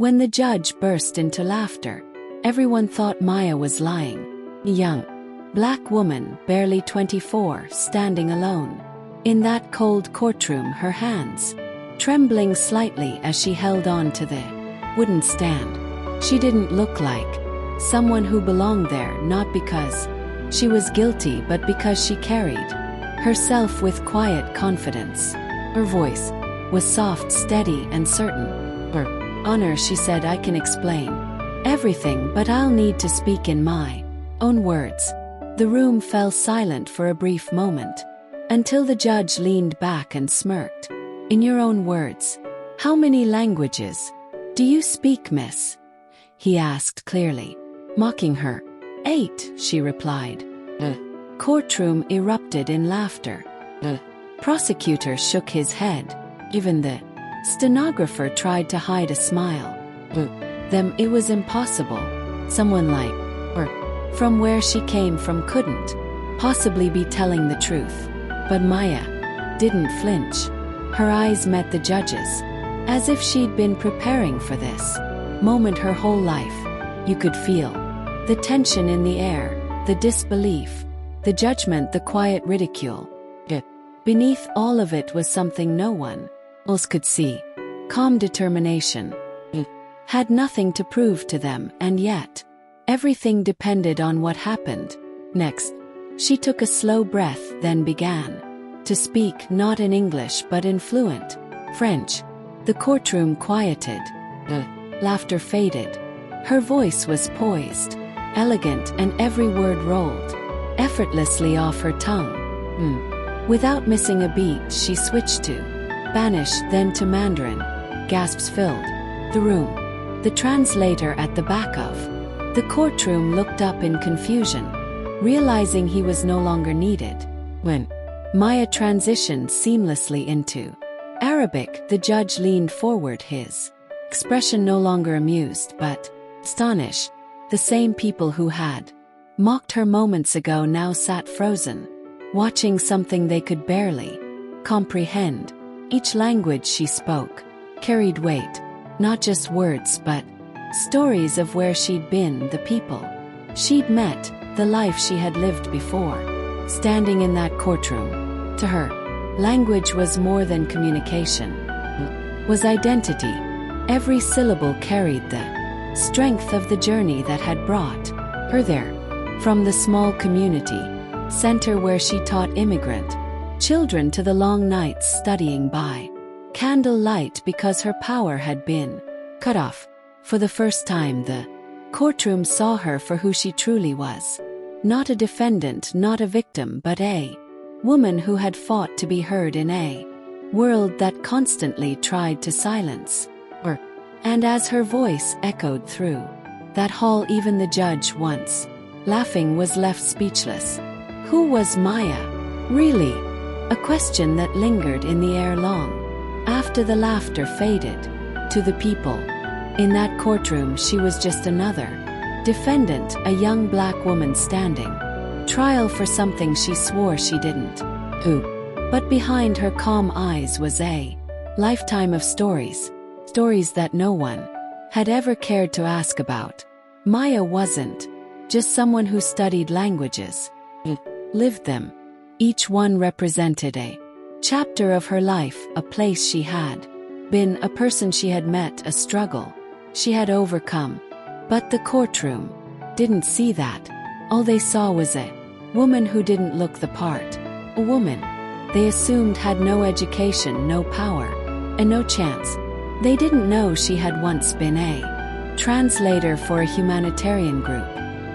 When the judge burst into laughter, everyone thought Maya was lying. A young, black woman, barely 24, standing alone. In that cold courtroom, her hands trembling slightly as she held on to the wooden stand. She didn't look like someone who belonged there, not because she was guilty but because she carried herself with quiet confidence. Her voice was soft, steady, and certain. "Your Honor," she said, "I can explain everything, but I'll need to speak in my own words." The room fell silent for a brief moment, until the judge leaned back and smirked. "In your own words, how many languages do you speak, miss?" he asked clearly, mocking her. "8, she replied. The courtroom erupted in laughter. The prosecutor shook his head. Even the stenographer tried to hide a smile. Them, it was impossible. Someone like her, from where she came from, couldn't possibly be telling the truth. But Maya didn't flinch. Her eyes met the judge's, as if she'd been preparing for this moment her whole life. You could feel the tension in the air, the disbelief, the judgment, the quiet ridicule. Beneath all of it was something no one else could see. Calm determination. Had nothing to prove to them, and yet everything depended on what happened next. She took a slow breath, then began to speak, not in English but in fluent French. The courtroom quieted. The laughter faded. Her voice was poised, elegant, and every word rolled effortlessly off her tongue. Without missing a beat, she switched to Spanish, then to Mandarin. Gasps filled the room. The translator at the back of the courtroom looked up in confusion, realizing he was no longer needed. When Maya transitioned seamlessly into Arabic, the judge leaned forward, his expression no longer amused but astonished. The same people who had mocked her moments ago now sat frozen, watching something they could barely comprehend. Each language she spoke carried weight, not just words but stories of where she'd been, the people she'd met, the life she had lived before. Standing in that courtroom, to her, language was more than communication, was identity. Every syllable carried the strength of the journey that had brought her there. From the small community center where she taught immigrant children to the long nights studying by candlelight because her power had been cut off. For the first time, the courtroom saw her for who she truly was. Not a defendant, not a victim, but a woman who had fought to be heard in a world that constantly tried to silence her. And as her voice echoed through that hall, even the judge, once laughing, was left speechless. Who was Maya, really? A question that lingered in the air long after the laughter faded. To the people in that courtroom, she was just another defendant, a young black woman standing trial for something she swore she didn't do. But behind her calm eyes was a lifetime of stories that no one had ever cared to ask about. Maya wasn't just someone who studied languages, lived them. Each one represented a chapter of her life, a place she had been, a person she had met, a struggle she had overcome. But the courtroom didn't see that. All they saw was a woman who didn't look the part. A woman they assumed had no education, no power, and no chance. They didn't know she had once been a translator for a humanitarian group,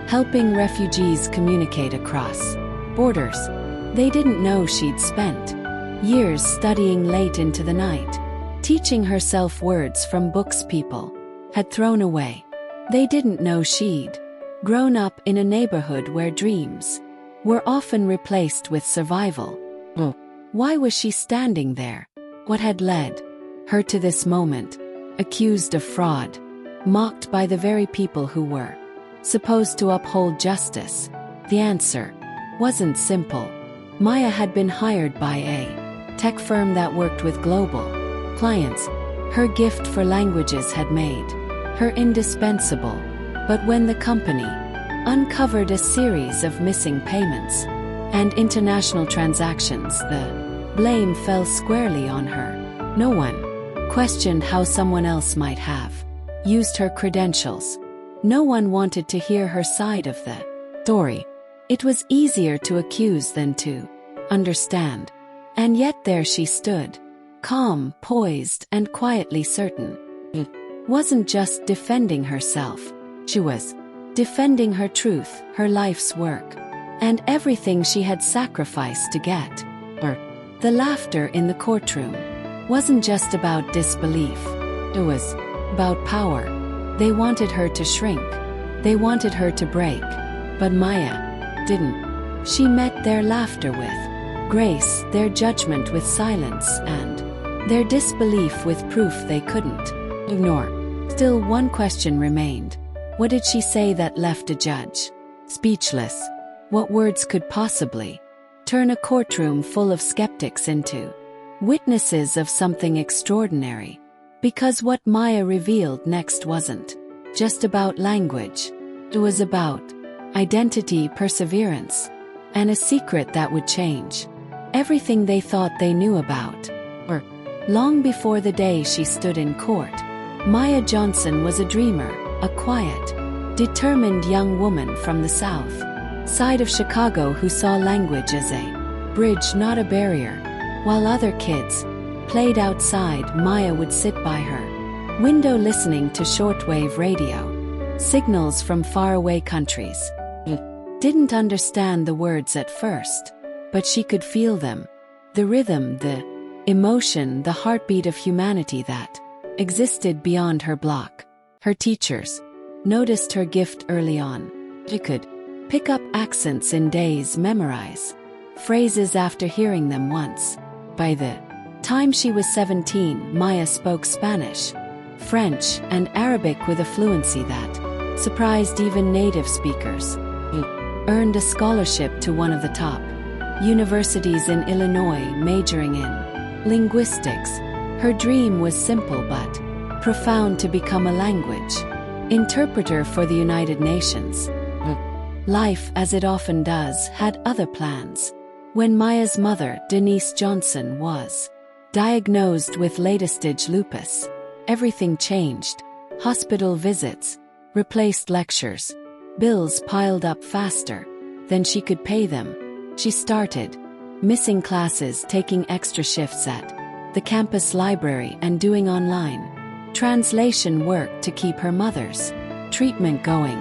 helping refugees communicate across borders. They didn't know she'd spent years studying late into the night, teaching herself words from books people had thrown away. They didn't know she'd grown up in a neighborhood where dreams were often replaced with survival. Why was she standing there? What had led her to this moment? Accused of fraud, mocked by the very people who were supposed to uphold justice. The answer wasn't simple. Maya had been hired by a tech firm that worked with global clients. Her gift for languages had made her indispensable. But when the company uncovered a series of missing payments and international transactions, the blame fell squarely on her. No one questioned how someone else might have used her credentials. No one wanted to hear her side of the story. It was easier to accuse than to understand. And yet there she stood, calm, poised, and quietly certain. It wasn't just defending herself. She was defending her truth, her life's work, and everything she had sacrificed to get her. The laughter in the courtroom wasn't just about disbelief. It was about power. They wanted her to shrink. They wanted her to break. But Maya didn't. She met their laughter with grace, their judgment with silence, and their disbelief with proof they couldn't ignore. Still, one question remained. What did she say that left a judge speechless? What words could possibly turn a courtroom full of skeptics into witnesses of something extraordinary? Because what Maya revealed next wasn't just about language. It was about identity, perseverance, and a secret that would change everything they thought they knew about her. Long before the day she stood in court, Maya Johnson was a dreamer, a quiet, determined young woman from the south side of Chicago who saw language as a bridge, not a barrier. While other kids played outside, Maya would sit by her window listening to shortwave radio signals from faraway countries. She didn't understand the words at first, but she could feel them. The rhythm, the emotion, the heartbeat of humanity that existed beyond her block. Her teachers noticed her gift early on. She could pick up accents in days, memorize phrases after hearing them once. By the time she was 17, Maya spoke Spanish, French, and Arabic with a fluency that surprised even native speakers. She earned a scholarship to one of the top universities in Illinois, majoring in linguistics. Her dream was simple but profound: to become a language interpreter for the United Nations. Life, as it often does, had other plans. When Maya's mother, Denise Johnson, was diagnosed with late-stage lupus, everything changed. Hospital visits replaced lectures. Bills piled up faster than she could pay them. She started missing classes, taking extra shifts at the campus library, and doing online translation work to keep her mother's treatment going.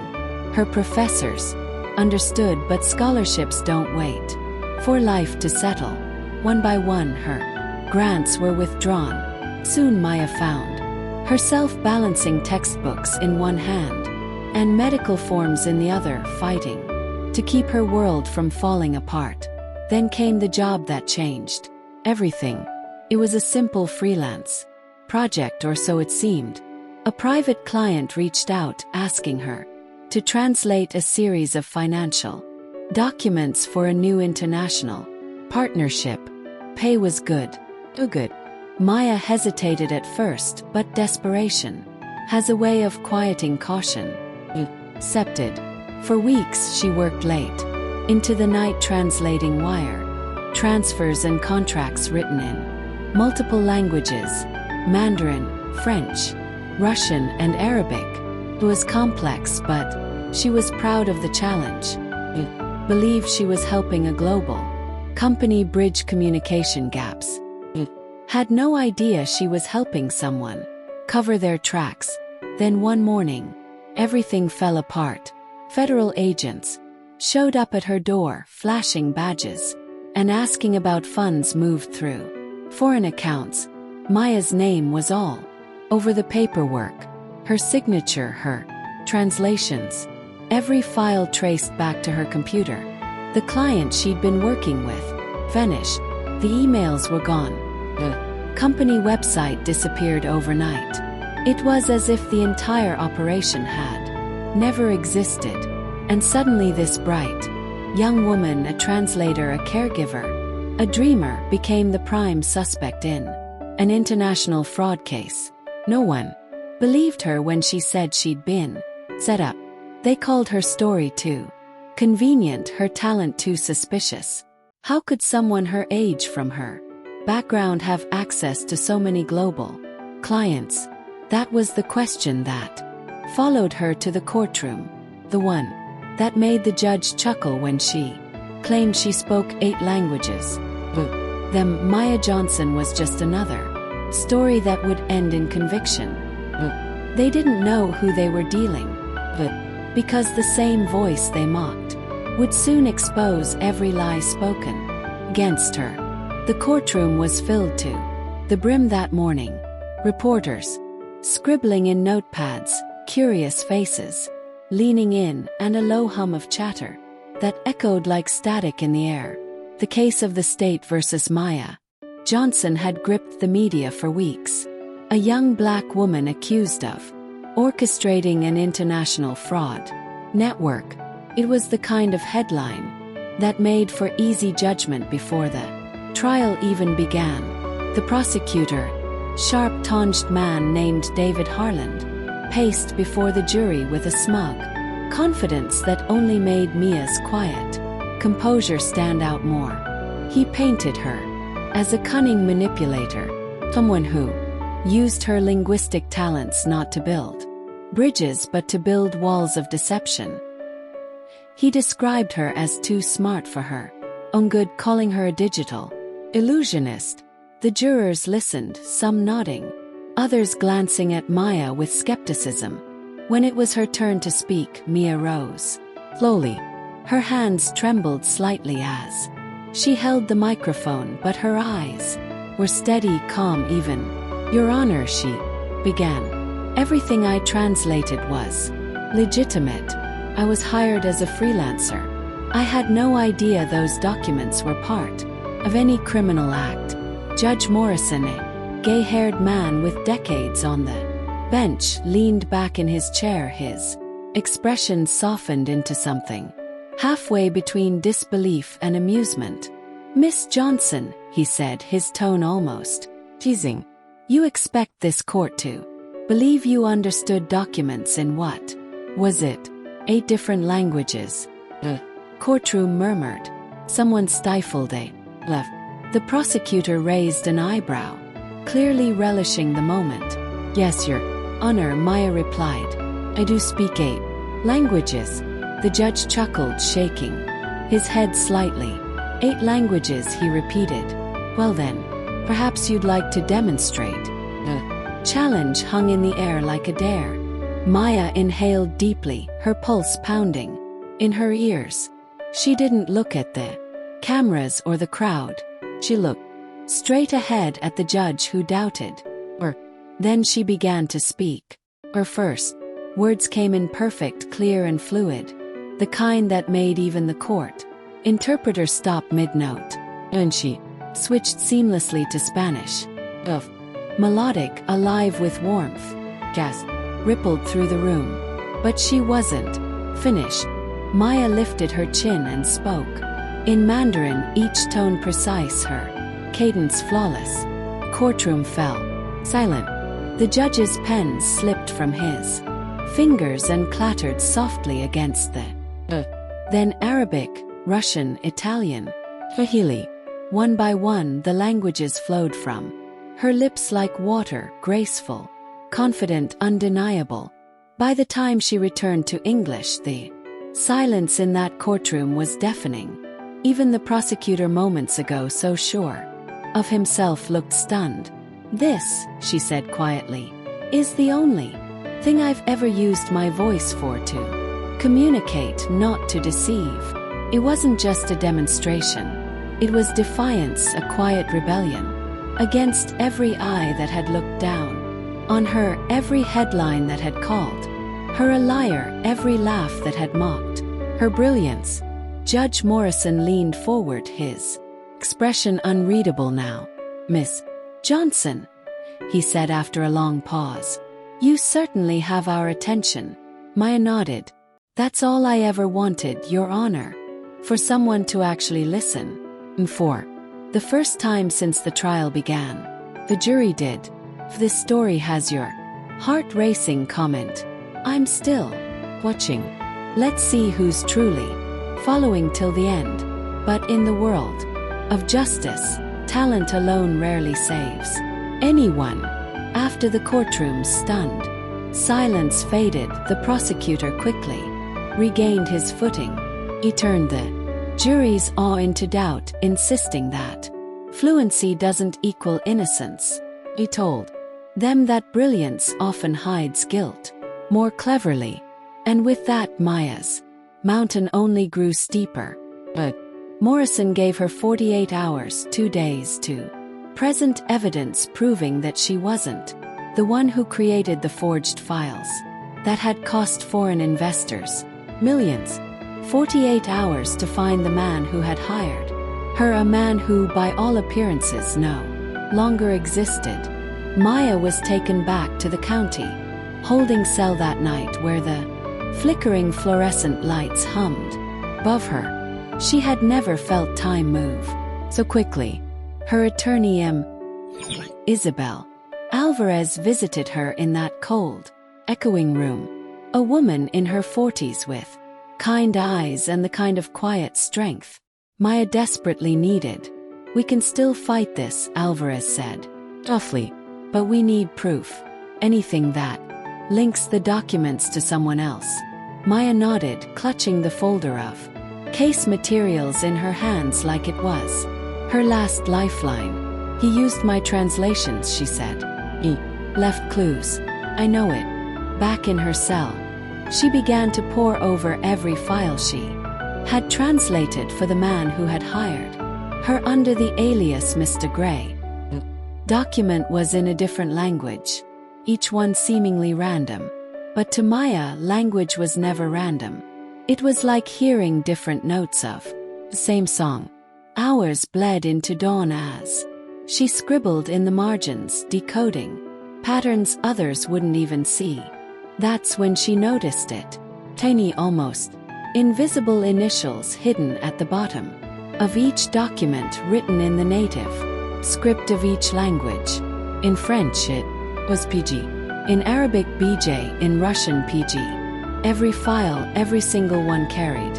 Her professors understood, but scholarships don't wait for life to settle. One by one, her grants were withdrawn. Soon Maya found herself balancing textbooks in one hand and medical forms in the other, fighting to keep her world from falling apart. Then came the job that changed everything. It was a simple freelance project, or so it seemed. A private client reached out, asking her to translate a series of financial documents for a new international partnership. Pay was good. Too good. Maya hesitated at first, but desperation has a way of quieting caution. Accepted. For weeks she worked late into the night, translating wire transfers and contracts written in multiple languages: Mandarin, French, Russian, and Arabic. It was complex, but she was proud of the challenge. She believed she was helping a global company bridge communication gaps. She had no idea she was helping someone cover their tracks. Then one morning, everything fell apart. Federal agents showed up at her door, flashing badges and asking about funds moved through foreign accounts. Maya's name was all over the paperwork, her signature, her translations, every file traced back to her computer. The client she'd been working with vanished. The emails were gone. The company website disappeared overnight. It was as if the entire operation had never existed. And suddenly this bright young woman, a translator, a caregiver, a dreamer, became the prime suspect in an international fraud case. No one believed her when she said she'd been set up. They called her story too convenient, her talent too suspicious. How could someone her age from her background have access to so many global clients? That was the question that followed her to the courtroom, the one that made the judge chuckle when she claimed she spoke 8 languages. Them Maya Johnson was just another story that would end in conviction. They didn't know who they were dealing with, because the same voice they mocked would soon expose every lie spoken against her. The courtroom was filled to the brim that morning. Reporters scribbling in notepads, curious faces leaning in, and a low hum of chatter that echoed like static in the air. The case of the state versus Maya Johnson had gripped the media for weeks. A young black woman accused of orchestrating an international fraud network. It was the kind of headline that made for easy judgment before the trial even began. The prosecutor, sharp-tongued man named David Harland, paced before the jury with a smug confidence that only made Mia's quiet composure stand out more. He painted her as a cunning manipulator, someone who used her linguistic talents not to build bridges but to build walls of deception. He described her as too smart for her own good, calling her a digital illusionist. The jurors listened, some nodding, others glancing at Maya with skepticism. When it was her turn to speak, Mia rose slowly. Her hands trembled slightly as she held the microphone, but her eyes were steady, calm even. "Your Honor," she began, "everything I translated was legitimate. I was hired as a freelancer. I had no idea those documents were part of any criminal act." Judge Morrison, a gay-haired man with decades on the bench, leaned back in his chair, his expression softened into something halfway between disbelief and amusement. "Miss Johnson," he said, his tone almost teasing, "you expect this court to believe you understood documents in what was it, 8 different languages?" The courtroom murmured. Someone stifled a laugh. The prosecutor raised an eyebrow, clearly relishing the moment. "Yes, Your Honor," Maya replied. "I do speak 8 languages." The judge chuckled, shaking his head slightly. 8 languages, he repeated. "Well then, perhaps you'd like to demonstrate." The challenge hung in the air like a dare. Maya inhaled deeply, her pulse pounding in her ears. She didn't look at the cameras or the crowd. She looked straight ahead at the judge who doubted her. Then she began to speak. Her first words came in perfect, clear and fluid, the kind that made even the court interpreter stop mid-note. And she switched seamlessly to Spanish. Of melodic, alive with warmth, gas rippled through the room. But she wasn't finished. Maya lifted her chin and spoke in Mandarin, each tone precise, her cadence flawless. Courtroom fell silent. The judge's pen slipped from his fingers and clattered softly against the then Arabic, Russian, Italian, Swahili. One by one the languages flowed from her lips like water, graceful, confident, undeniable. By the time she returned to English, the silence in that courtroom was deafening. Even the prosecutor, moments ago so sure of himself, looked stunned. "This," she said quietly, "is the only thing I've ever used my voice for, to communicate, not to deceive." It wasn't just a demonstration. It was defiance, a quiet rebellion against every eye that had looked down on her, every headline that had called her a liar, every laugh that had mocked her brilliance. Judge Morrison leaned forward, his expression unreadable now. "Miss Johnson," he said after a long pause, "you certainly have our attention." Maya nodded. "That's all I ever wanted, Your Honor. For someone to actually listen." And for the first time since the trial began, the jury did. "This story has your Heart racing comment. I'm still watching. Let's see who's truly following till the end. But in the world of justice, talent alone rarely saves anyone. After the courtroom's stunned silence faded, the prosecutor quickly regained his footing. He turned the jury's awe into doubt, insisting that fluency doesn't equal innocence. He told them that brilliance often hides guilt more cleverly. And with that, Maya's mountain only grew steeper. But Morrison gave her 48 hours, 2 days to present evidence proving that she wasn't the one who created the forged files that had cost foreign investors millions. 48 hours to find the man who had hired her, a man who, by all appearances, no longer existed. Maya was taken back to the county holding cell that night, where the flickering fluorescent lights hummed above her. She had never felt time move so quickly. Her attorney, Isabel Alvarez, visited her in that cold, echoing room. A woman in her 40s with kind eyes and the kind of quiet strength Maya desperately needed. We can still fight this, Alvarez said toughly, but we need proof. Anything that links the documents to someone else. Maya nodded, clutching the folder of case materials in her hands like it was her last lifeline. He used my translations, she said. He left clues. I know it. Back in her cell, she began to pore over every file she had translated for the man who had hired her under the alias Mr. Gray. The document was in a different language, each one seemingly random. But to Maya, language was never random. It was like hearing different notes of the same song. Hours bled into dawn as she scribbled in the margins, decoding patterns others wouldn't even see. That's when she noticed it. Tiny, almost invisible initials hidden at the bottom of each document, written in the native script of each language. In French it was PG, in Arabic BJ, in Russian PG. Every file, every single one carried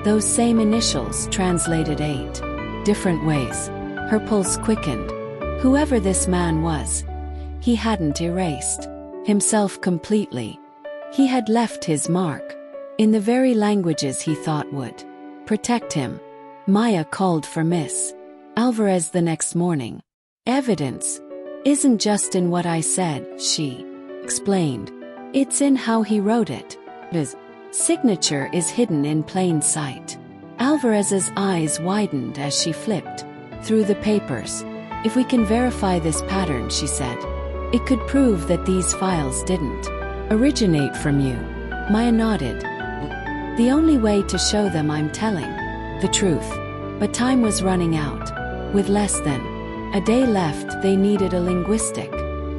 those same initials, translated 8 different ways. Her pulse quickened. Whoever this man was, he hadn't erased himself completely. He had left his mark in the very languages he thought would protect him. Maya called for Miss Alvarez the next morning. Evidence isn't just in what I said, she explained. It's in how he wrote it. His signature is hidden in plain sight. Alvarez's eyes widened as she flipped through the papers. If we can verify this pattern, she said, it could prove that these files didn't originate from you. Maya nodded. The only way to show them I'm telling the truth. But time was running out. With less than a day left, they needed a linguistic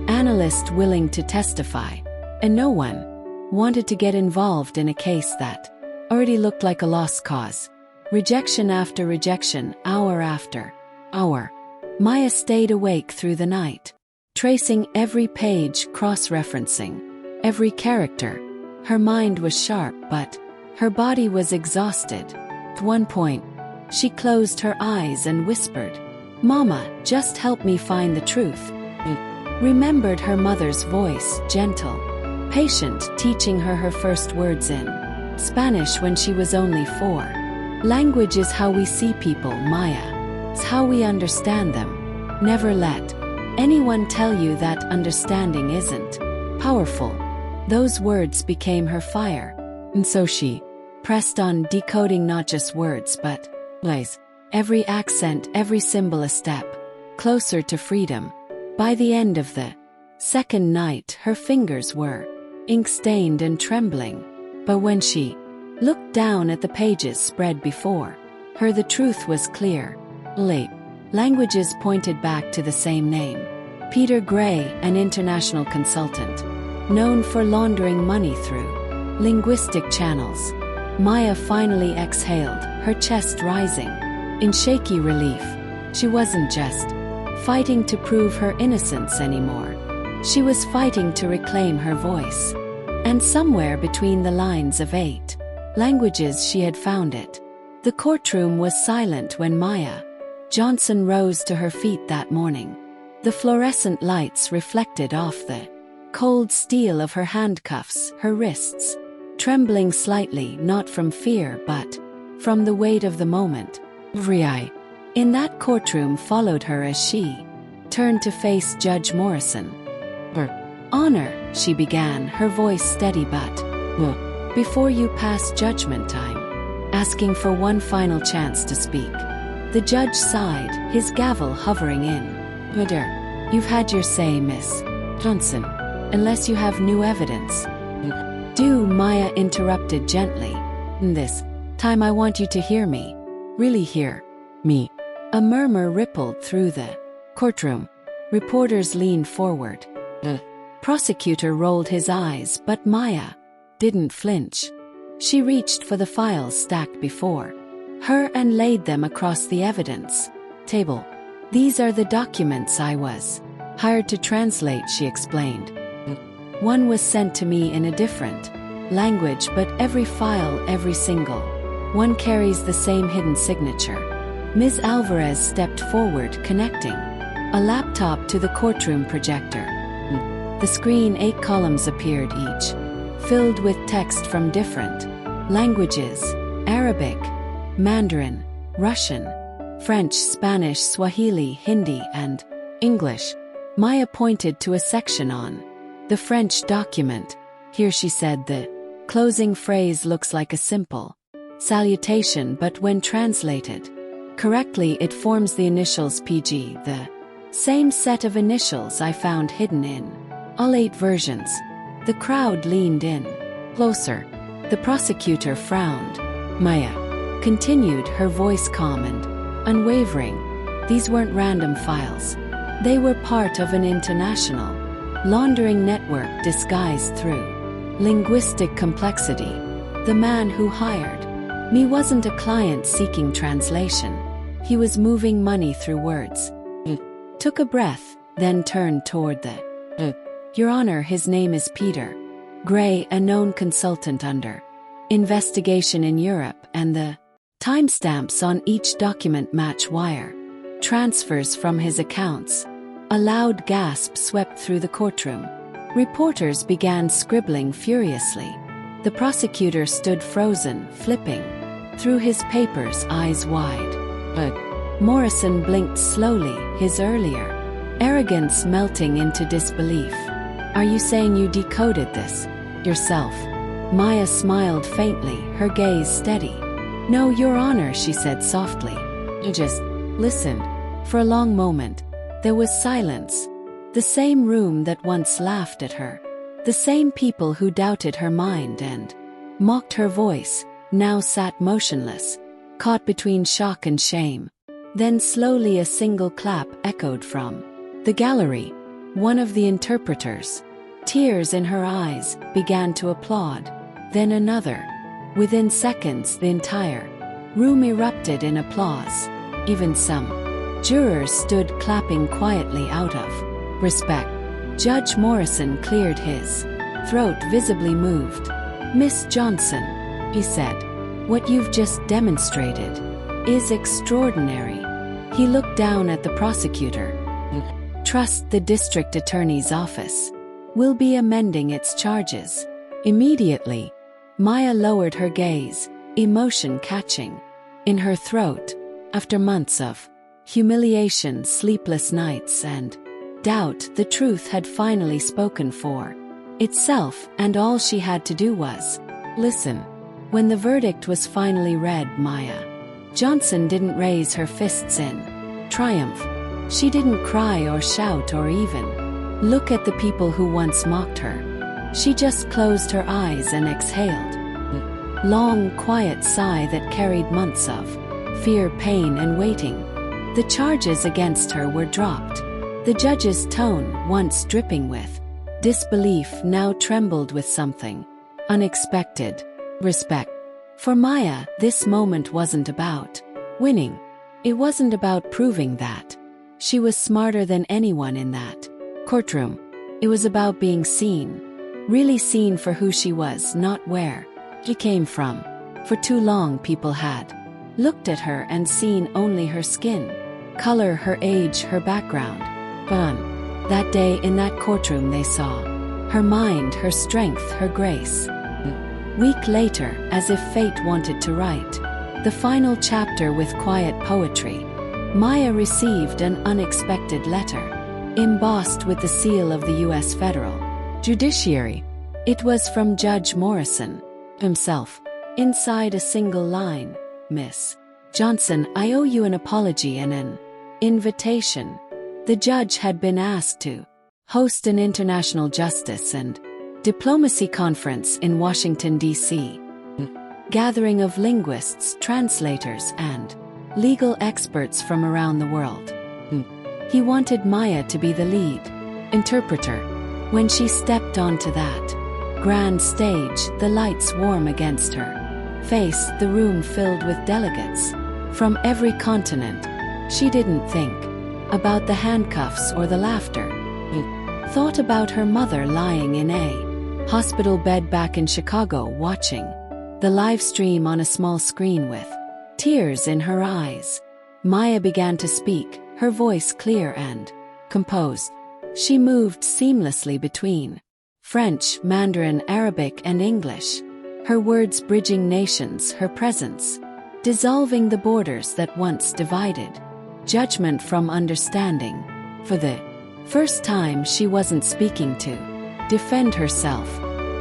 analyst willing to testify. And no one wanted to get involved in a case that already looked like a lost cause. Rejection after rejection, hour after hour. Maya stayed awake through the night, tracing every page, cross-referencing every character. Her mind was sharp, but her body was exhausted. At one point, she closed her eyes and whispered, "Mama, just help me find the truth." Remembered her mother's voice, gentle, patient, teaching her her first words in Spanish when she was only 4. Language is how we see people, Maya. It's how we understand them. Never let anyone tell you that understanding isn't powerful. Those words became her fire. And so she pressed on, decoding not just words but plays. Every accent, every symbol a step closer to freedom. By the end of the second night, her fingers were ink-stained and trembling. But when she looked down at the pages spread before her, the truth was clear. Late languages pointed back to the same name. Peter Gray, an international consultant, known for laundering money through linguistic channels. Maya finally exhaled, her chest rising in shaky relief. She wasn't just fighting to prove her innocence anymore. She was fighting to reclaim her voice. And somewhere between the lines of 8 languages she had found it. The courtroom was silent when Maya Johnson rose to her feet that morning. The fluorescent lights reflected off the cold steel of her handcuffs, her wrists trembling slightly, not from fear but from the weight of the moment. Every eye in that courtroom followed her as she turned to face Judge Morrison. "Your Honor," she began, her voice steady but, "before you pass judgment, I'm asking for one final chance to speak." The judge sighed, his gavel hovering in midair. "You've had your say, Miss Johnson. Unless you have new evidence." "Do," Maya interrupted gently. "This time I want you to hear me. Really hear me." A murmur rippled through the courtroom. Reporters leaned forward. The prosecutor rolled his eyes, but Maya didn't flinch. She reached for the files stacked before her and laid them across the evidence table. "These are the documents I was hired to translate," she explained. "One was sent to me in a different language, but every file, every single one carries the same hidden signature." Ms. Alvarez stepped forward, connecting a laptop to the courtroom projector. The screen, 8 columns appeared, each filled with text from different languages: Arabic, Mandarin, Russian, French, Spanish, Swahili, Hindi, and English. Maya pointed to a section on the French document. "Here," she said, "the closing phrase looks like a simple salutation, but when translated correctly it forms the initials PG, the same set of initials I found hidden in all 8 versions." The crowd leaned in closer. The prosecutor frowned. Maya continued, her voice calm and unwavering. "These weren't random files. They were part of an international laundering network disguised through linguistic complexity. The man who hired me wasn't a client seeking translation. He was moving money through words." He took a breath, then turned toward the "Your Honor, his name is Peter Gray, a known consultant under investigation in Europe, and the timestamps on each document match wire transfers from his accounts." A loud gasp swept through the courtroom. Reporters began scribbling furiously. The prosecutor stood frozen, flipping through his papers, eyes wide. But Morrison blinked slowly, his earlier arrogance melting into disbelief. "Are you saying you decoded this yourself?" Maya smiled faintly, her gaze steady. "No, Your Honor," she said softly. "I just listened." For a long moment, there was silence. The same room that once laughed at her, the same people who doubted her mind and mocked her voice, now sat motionless, caught between shock and shame. Then slowly a single clap echoed from the gallery. One of the interpreters, tears in her eyes, began to applaud. Then another. Within seconds the entire room erupted in applause. Even some jurors stood clapping quietly out of respect. Judge Morrison cleared his throat, visibly moved. "Miss Johnson," he said, "what you've just demonstrated is extraordinary." He looked down at the prosecutor. "Trust the district attorney's office will be amending its charges immediately." Maya lowered her gaze, emotion catching in her throat. After months of humiliation, sleepless nights, and doubt, the truth had finally spoken for itself, and all she had to do was listen. When the verdict was finally read, Maya Johnson didn't raise her fists in triumph. She didn't cry or shout or even look at the people who once mocked her. She just closed her eyes and exhaled a long, quiet sigh that carried months of fear, pain, and waiting. The charges against her were dropped. The judge's tone, once dripping with disbelief, now trembled with something unexpected: respect. For Maya, this moment wasn't about winning. It wasn't about proving that she was smarter than anyone in that courtroom. It was about being seen. Really seen for who she was, not where she came from. For too long people had looked at her and seen only her skin, color, her age, her background. But that day in that courtroom they saw her mind, her strength, her grace. A week later, as if fate wanted to write the final chapter with quiet poetry, Maya received an unexpected letter, embossed with the seal of the U.S. Federal Judiciary. It was from Judge Morrison himself. Inside a single line, "Miss Johnson, I owe you an apology and an invitation." The judge had been asked to host an international justice and diplomacy conference in Washington, D.C. Gathering of linguists, translators, and legal experts from around the world. He wanted Maya to be the lead interpreter. When she stepped onto that grand stage, the lights warm against her face, the room filled with delegates from every continent. She didn't think about the handcuffs or the laughter. Thought about her mother lying in a hospital bed back in Chicago, watching the live stream on a small screen with tears in her eyes. Maya began to speak, her voice clear and composed. She moved seamlessly between French, Mandarin, Arabic, and English, her words bridging nations, her presence dissolving the borders that once divided judgment from understanding. For the first time, she wasn't speaking to defend herself.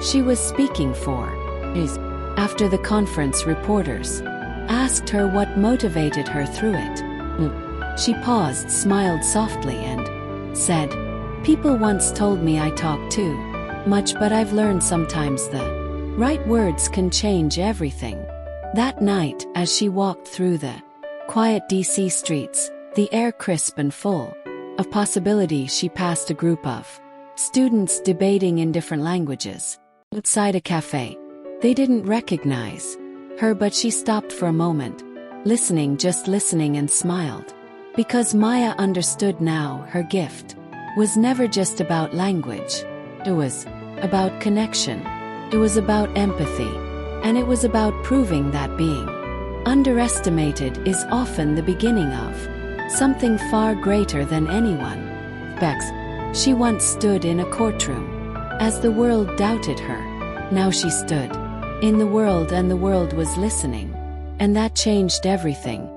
She was speaking for his. After the conference, reporters asked her what motivated her through it. She paused, smiled softly, and said, "People once told me I talk too much, but I've learned sometimes the right words can change everything." That night, as she walked through the quiet D.C. streets, the air crisp and full of possibility, she passed a group of students debating in different languages outside a cafe. They didn't recognize her, but she stopped for a moment, listening, just listening, and smiled. Because Maya understood now, her gift was never just about language. It was about connection. It was about empathy. And it was about proving that being underestimated is often the beginning of something far greater than anyone expects. She once stood in a courtroom as the world doubted her. Now she stood in the world, and the world was listening. And that changed everything.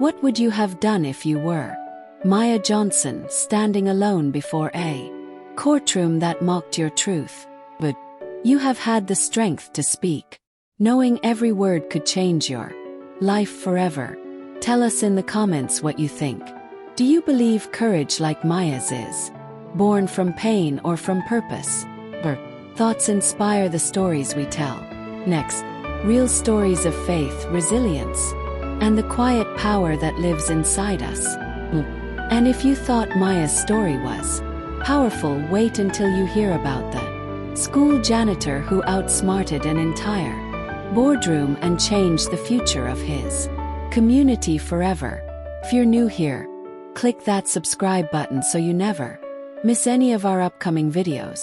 What would you have done if you were Maya Johnson, standing alone before a courtroom that mocked your truth? But you have had the strength to speak, knowing every word could change your life forever. Tell us in the comments what you think. Do you believe courage like Maya's is born from pain or from purpose? Or thoughts inspire the stories we tell. Next, real stories of faith, resilience, and the quiet power that lives inside us. And if you thought Maya's story was powerful, wait until you hear about the school janitor who outsmarted an entire boardroom and changed the future of his community forever. If you're new here, click that subscribe button so you never miss any of our upcoming videos.